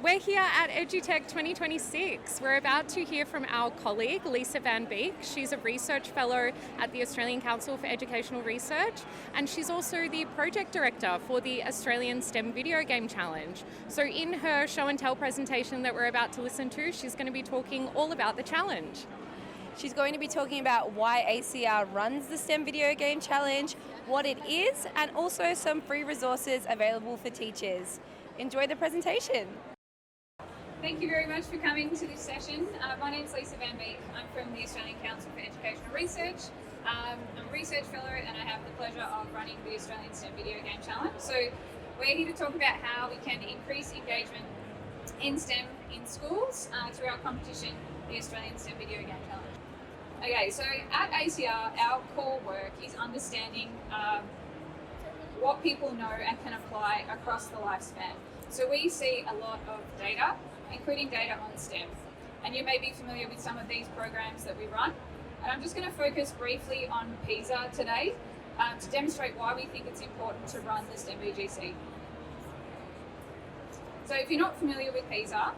We're here at EDUtech 2026. We're about to hear from our colleague, Lisa van Beeck. She's a research fellow at the Australian Council for Educational Research, and she's also the project director for the Australian STEM Video Game Challenge. So in her show and tell presentation that we're about to listen to, she's going to be talking all about the challenge. She's going to be talking about why ACER runs the STEM Video Game Challenge, what it is, and also some free resources available for teachers. Enjoy the presentation. Thank you very much for coming to this session. My name is Lisa van Beeck. I'm from the Australian Council for Educational Research. I'm a research fellow and I have the pleasure of running the Australian STEM Video Game Challenge. So we're here to talk about how we can increase engagement in STEM in schools through our competition, the Australian STEM Video Game Challenge. Okay, so at ACER, our core work is understanding what people know and can apply across the lifespan. So we see a lot of data, including data on STEM. And you may be familiar with some of these programs that we run. And I'm just going to focus briefly on PISA today to demonstrate why we think it's important to run the STEM VGC. So if you're not familiar with PISA,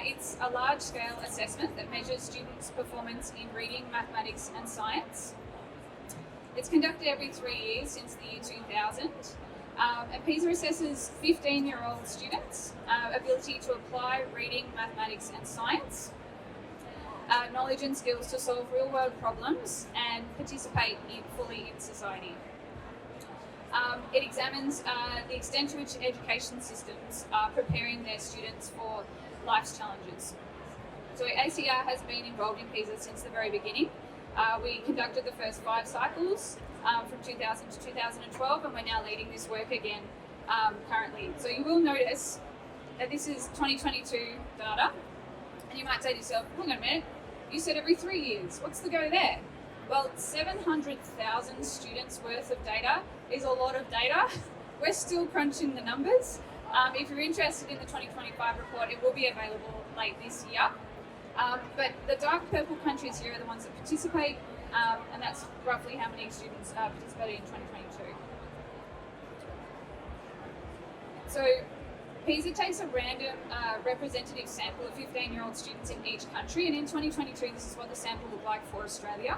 it's a large-scale assessment that measures students' performance in reading, mathematics and science. It's conducted every 3 years since the year 2000. And PISA assesses 15-year-old students' ability to apply reading, mathematics and science, knowledge and skills to solve real-world problems and participate fully in society. It examines the extent to which education systems are preparing their students for life's challenges. So ACER has been involved in PISA since the very beginning. We conducted the first 5 cycles from 2000 to 2012, and we're now leading this work again currently. So you will notice that this is 2022 data, and you might say to yourself, hang on a minute, you said every 3 years, what's the go there? Well, 700,000 students worth of data is a lot of data. We're still crunching the numbers. If you're interested in the 2025 report, it will be available late this year. But the dark purple countries here are the ones that participate, and that's roughly how many students participated in 2022. So PISA takes a random representative sample of 15-year-old students in each country, and in 2022 this is what the sample looked like for Australia.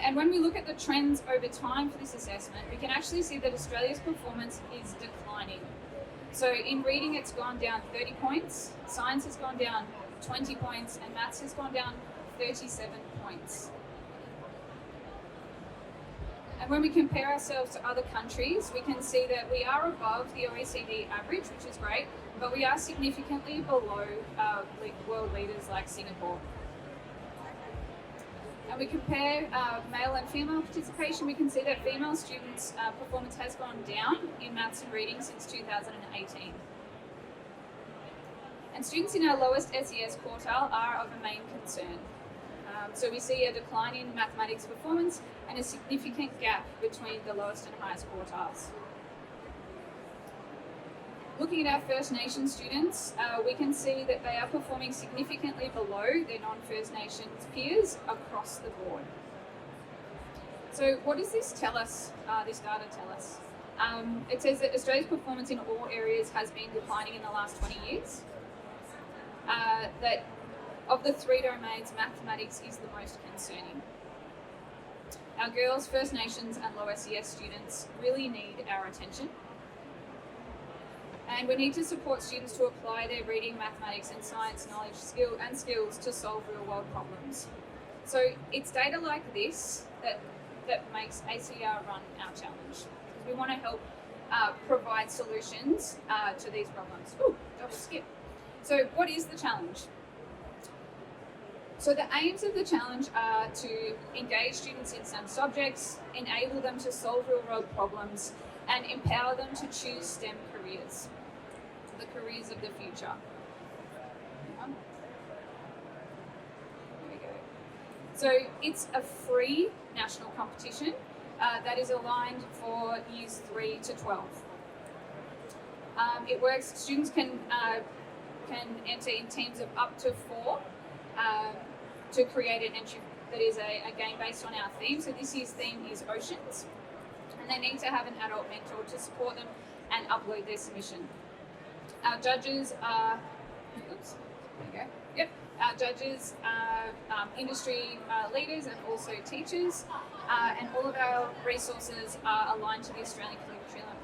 And when we look at the trends over time for this assessment, we can actually see that Australia's performance is declining. So in reading it's gone down 30 points, science has gone down 20 points, and maths has gone down 37 points. And when we compare ourselves to other countries, we can see that we are above the OECD average, which is great, but we are significantly below world leaders like Singapore. And we compare male and female participation, we can see that female students' performance has gone down in maths and reading since 2018. And students in our lowest SES quartile are of a main concern. So we see a decline in mathematics performance and a significant gap between the lowest and highest quartiles. Looking at our First Nations students, we can see that they are performing significantly below their non-First Nations peers across the board. So what does this tell us, this data tell us? It says that Australia's performance in all areas has been declining in the last 20 years. That of the 3 domains, mathematics is the most concerning. Our girls, First Nations and low SES students really need our attention. And we need to support students to apply their reading, mathematics and science knowledge skills to solve real world problems. So it's data like this that makes ACER run our challenge. We want to help provide solutions to these problems. Ooh, double skip. So what is the challenge? So the aims of the challenge are to engage students in STEM subjects, enable them to solve real world problems, and empower them to choose STEM careers, the careers of the future. There we go. So it's a free national competition that is aligned for years 3 to 12. It works, students can enter in teams of up to 4 to create an entry that is a game based on our theme. So this year's theme is oceans, and they need to have an adult mentor to support them and upload their submission. Our judges are, oops, there you go, yep. Our judges are industry leaders and also teachers, and all of our resources are aligned to the Australian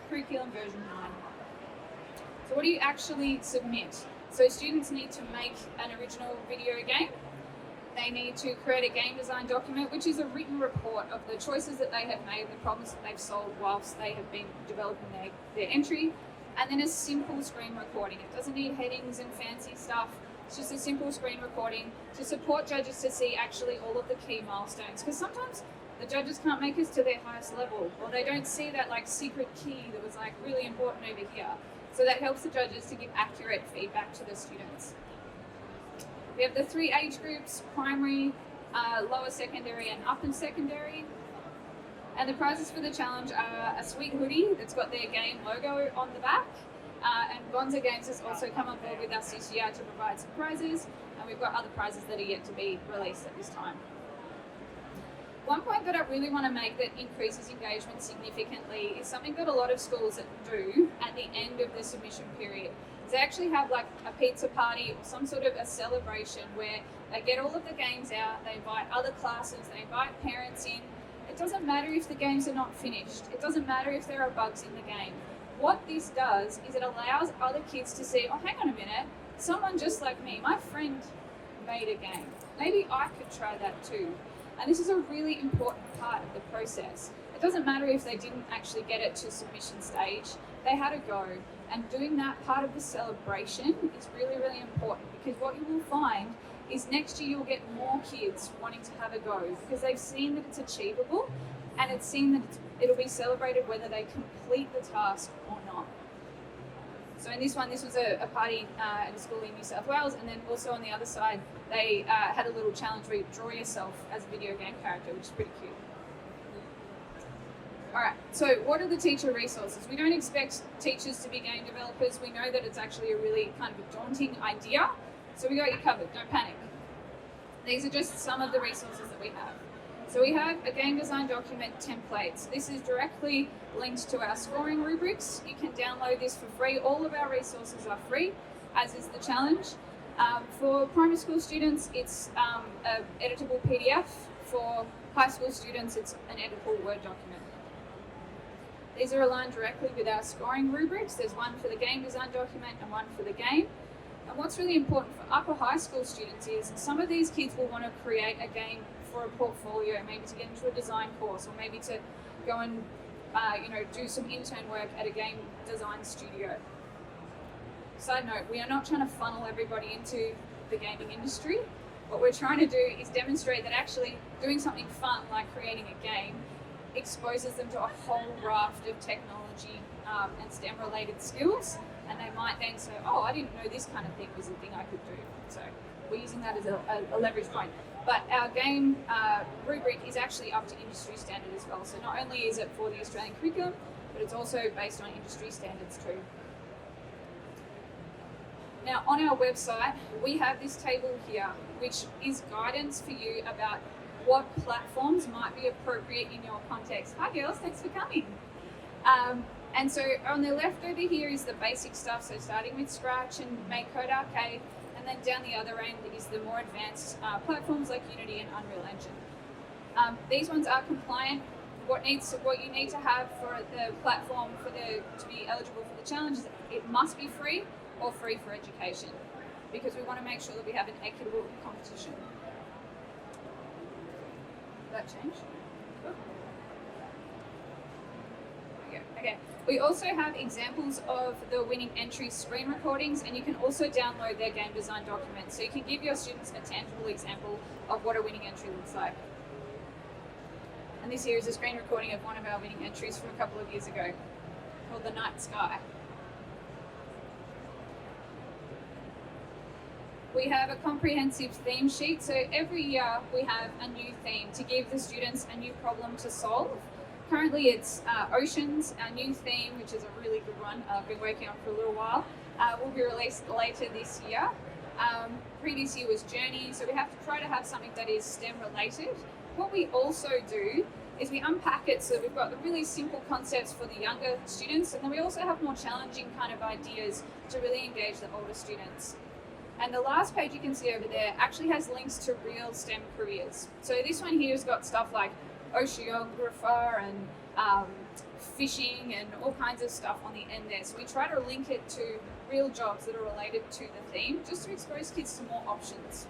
curriculum version 9. So what do you actually submit? So students need to make an original video game. They need to create a game design document, which is a written report of the choices that they have made, the problems that they've solved whilst they have been developing their entry, and then a simple screen recording. It doesn't need headings and fancy stuff. It's just a simple screen recording to support judges to see actually all of the key milestones. Because sometimes the judges can't make us to their highest level, or they don't see that like secret key that was like really important over here. So that helps the judges to give accurate feedback to the students. We have the 3 age groups: primary, lower secondary and upper secondary. And the prizes for the challenge are a sweet hoodie that's got their game logo on the back. And Gonza Games has also come on board with our CCR to provide some prizes. And we've got other prizes that are yet to be released at this time. One point that I really want to make that increases engagement significantly is something that a lot of schools do at the end of the submission period. They actually have like a pizza party or some sort of a celebration where they get all of the games out, they invite other classes, they invite parents in. It doesn't matter if the games are not finished. It doesn't matter if there are bugs in the game. What this does is it allows other kids to see, oh, hang on a minute, someone just like me, my friend made a game. Maybe I could try that too. And this is a really important part of the process. It doesn't matter if they didn't actually get it to submission stage, they had a go. And doing that part of the celebration is really, really important, because what you will find is next year you'll get more kids wanting to have a go because they've seen that it's achievable and it's seen that it'll be celebrated whether they complete the task or not. So in this one, this was a party at a school in New South Wales, and then also on the other side, they had a little challenge where you draw yourself as a video game character, which is pretty cute. All right, so what are the teacher resources? We don't expect teachers to be game developers. We know that it's actually a really kind of a daunting idea. So we got you covered, don't panic. These are just some of the resources that we have. So we have a game design document template. This is directly linked to our scoring rubrics. You can download this for free. All of our resources are free, as is the challenge. For primary school students, it's an editable PDF. For high school students, it's an editable Word document. These are aligned directly with our scoring rubrics. There's one for the game design document and one for the game. And what's really important for upper high school students is some of these kids will want to create a game for a portfolio, maybe to get into a design course, or maybe to go and do some intern work at a game design studio. Side note, we are not trying to funnel everybody into the gaming industry. What we're trying to do is demonstrate that actually doing something fun like creating a game exposes them to a whole raft of technology and STEM related skills, and they might then say, oh, I didn't know this kind of thing was a thing I could do. So we're using that as a leverage point. But our game rubric is actually up to industry standard as well. So not only is it for the Australian curriculum, but it's also based on industry standards too. Now on our website, we have this table here, which is guidance for you about what platforms might be appropriate in your context. Hi girls, thanks for coming. And so on the left over here is the basic stuff, so starting with Scratch and Make Code Arcade, and then down the other end is the more advanced platforms like Unity and Unreal Engine. These ones are compliant. What you need to have for the platform to be eligible for the challenge is it must be free or free for education, because we want to make sure that we have an equitable competition. Did that change? Okay. We also have examples of the winning entry screen recordings, and you can also download their game design documents. So you can give your students a tangible example of what a winning entry looks like. And this here is a screen recording of one of our winning entries from a couple of years ago, called The Night Sky. We have a comprehensive theme sheet. So every year we have a new theme to give the students a new problem to solve. Currently it's oceans. Our new theme, which is a really good one, I've been working on for a little while, will be released later this year. Previous year was journey, so we have to try to have something that is STEM related, what we also do is we unpack it so that we've got the really simple concepts for the younger students, and then we also have more challenging kind of ideas to really engage the older students. And the last page you can see over there actually has links to real STEM careers. So this one here has got stuff like oceanographer and fishing and all kinds of stuff on the end there. So we try to link it to real jobs that are related to the theme, just to expose kids to more options.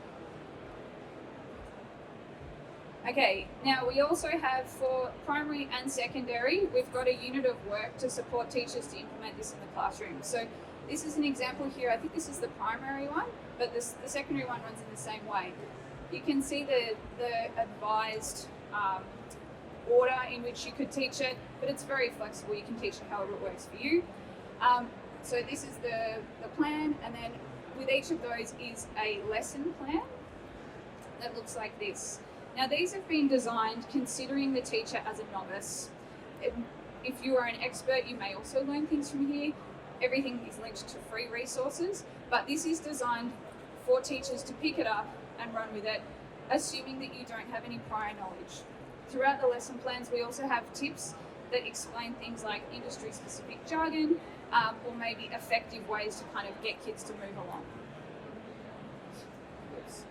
Okay, now we also have for primary and secondary, we've got a unit of work to support teachers to implement this in the classroom. So this is an example here. I think this is the primary one, but the secondary one runs in the same way. You can see the advised order in which you could teach it, but it's very flexible. You can teach it however it works for you. So this is the plan, and then with each of those is a lesson plan that looks like this. Now these have been designed considering the teacher as a novice. If you are an expert, you may also learn things from here. Everything is linked to free resources, but this is designed for teachers to pick it up and run with it, assuming that you don't have any prior knowledge. Throughout the lesson plans, we also have tips that explain things like industry-specific jargon, or maybe effective ways to kind of get kids to move along. Oops.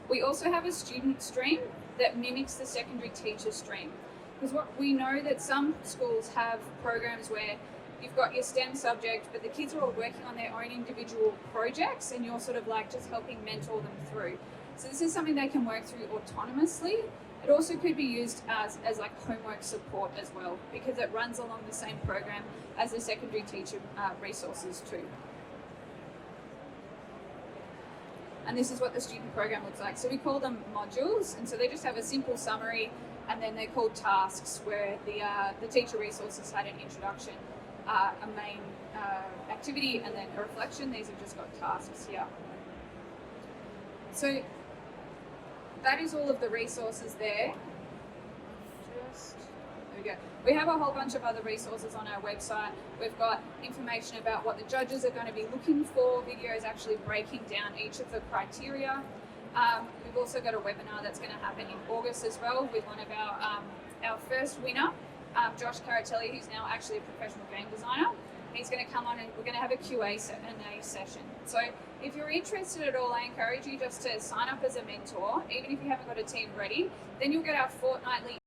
We also have a student stream that mimics the secondary teacher stream. Because what we know that some schools have programs where you've got your STEM subject, but the kids are all working on their own individual projects and you're sort of like just helping mentor them through. So this is something they can work through autonomously. It also could be used as like homework support as well, because it runs along the same program as the secondary teacher resources too. And this is what the student program looks like. So we call them modules, and so they just have a simple summary, and then they're called tasks, where the teacher resources had an introduction, a main activity, and then a reflection. These have just got tasks here. So that is all of the resources there. There we go. We have a whole bunch of other resources on our website. We've got information about what the judges are going to be looking for, videos actually breaking down each of the criteria. We've also got a webinar that's going to happen in August as well with one of our first winner, Josh Caratelli, who's now actually a professional game designer. He's going to come on and we're going to have a Q&A session. So if you're interested at all, I encourage you just to sign up as a mentor, even if you haven't got a team ready. Then you'll get our fortnightly